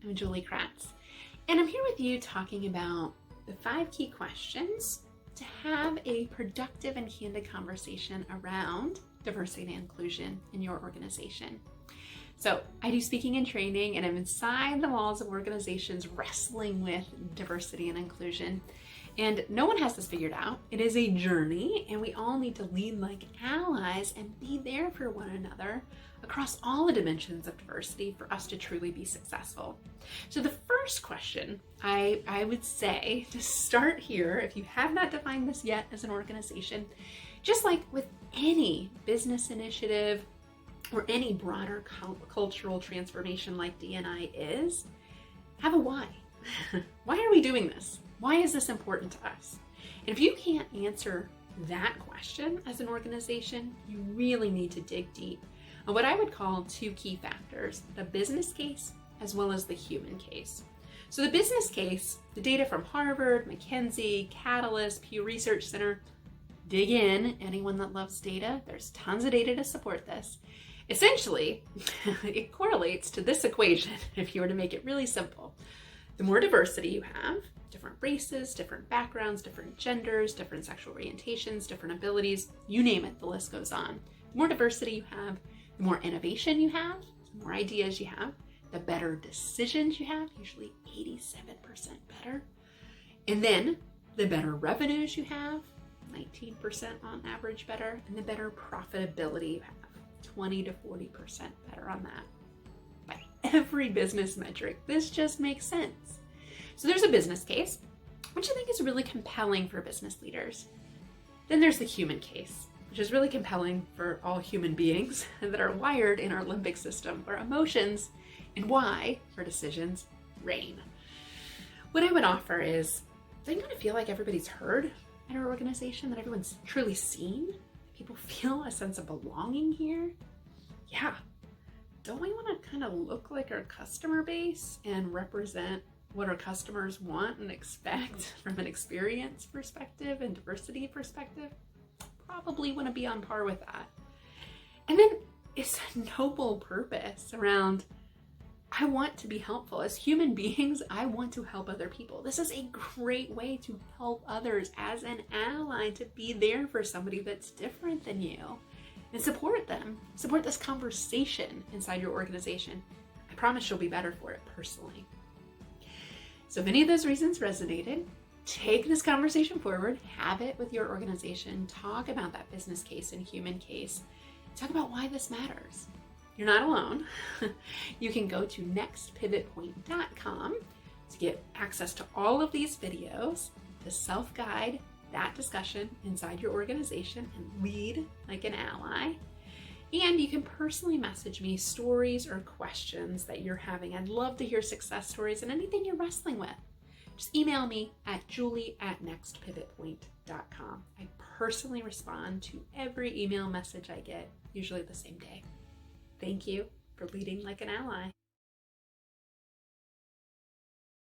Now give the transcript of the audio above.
I'm Julie Kratz, and I'm here with you talking about the 5 key questions to have a productive and candid conversation around diversity and inclusion in your organization. So I do speaking and training, and I'm inside the walls of organizations wrestling with diversity and inclusion. And no one has this figured out. It is a journey, and we all need to lead like allies and be there for one another across all the dimensions of diversity for us to truly be successful. So the first question I would say to start here, if you have not defined this yet as an organization, just like with any business initiative or any broader cultural transformation like D&I is, have a why. Why are we doing this? Why is this important to us? And if you can't answer that question as an organization, you really need to dig deep on what I would call 2 key factors, the business case as well as the human case. So the business case, the data from Harvard, McKinsey, Catalyst, Pew Research Center, dig in, anyone that loves data, there's tons of data to support this. Essentially, it correlates to this equation, if you were to make it really simple. The more diversity you have, different races, different backgrounds, different genders, different sexual orientations, different abilities, you name it, the list goes on. The more diversity you have, the more innovation you have, the more ideas you have, the better decisions you have, usually 87% better. And then the better revenues you have, 19% on average better, and the better profitability you have, 20 to 40% better on that. By every business metric, this just makes sense. So there's a business case, which I think is really compelling for business leaders. Then there's the human case, which is really compelling for all human beings that are wired in our limbic system, where emotions and why for decisions reign. What I would offer is, do you want to feel like everybody's heard at our organization, that everyone's truly seen? People feel a sense of belonging here? Yeah. Don't we want to kind of look like our customer base and represent what our customers want and expect from an experience perspective and diversity perspective? Probably want to be on par with that. And then it's a noble purpose around, I want to be helpful. As human beings, I want to help other people. This is a great way to help others as an ally, to be there for somebody that's different than you and support them. Support this conversation inside your organization. I promise you'll be better for it personally. So if any of those reasons resonated, take this conversation forward, have it with your organization, talk about that business case and human case, talk about why this matters. You're not alone. You can go to nextpivotpoint.com to get access to all of these videos, to self-guide that discussion inside your organization and lead like an ally. And you can personally message me stories or questions that you're having. I'd love to hear success stories and anything you're wrestling with. Just email me at julie@nextpivotpoint.com. I personally respond to every email message I get, usually the same day. Thank you for leading like an ally.